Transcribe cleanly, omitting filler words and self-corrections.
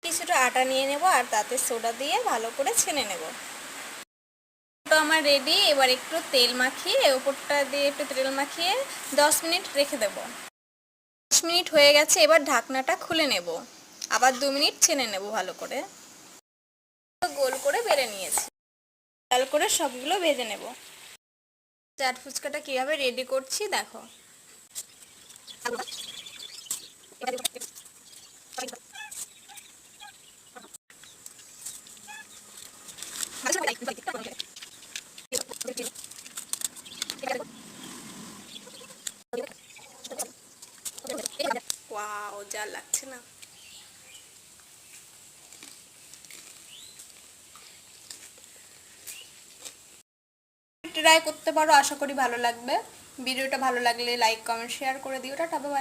কিছুটা আটা নিয়ে নেব আর তাতে সোডা দিয়ে ভালো করে ছেনে নেব। তো আমার রেডি। এবার একটু তেল মাখিয়ে ওপরটা দিয়ে একটু তেল মাখিয়ে 10 মিনিট রেখে দেব। 10 মিনিট হয়ে গেছে, এবার ঢাকনাটা খুলে নেব। আবার 2 মিনিট ছেনে নেব ভালো করে। গোল করে বেলে নিয়েছি, লাল করে সবগুলো ভেজে নেব। চাট ফুচকাটা কিভাবে রেডি করছি দেখো। ওয়াও, যা লাগছে না। ট্রাই করতে পারো, আশা করি ভালো লাগবে। ভিডিওটা ভালো লাগলে লাইক কমেন্ট শেয়ার করে দিও। Tata bye.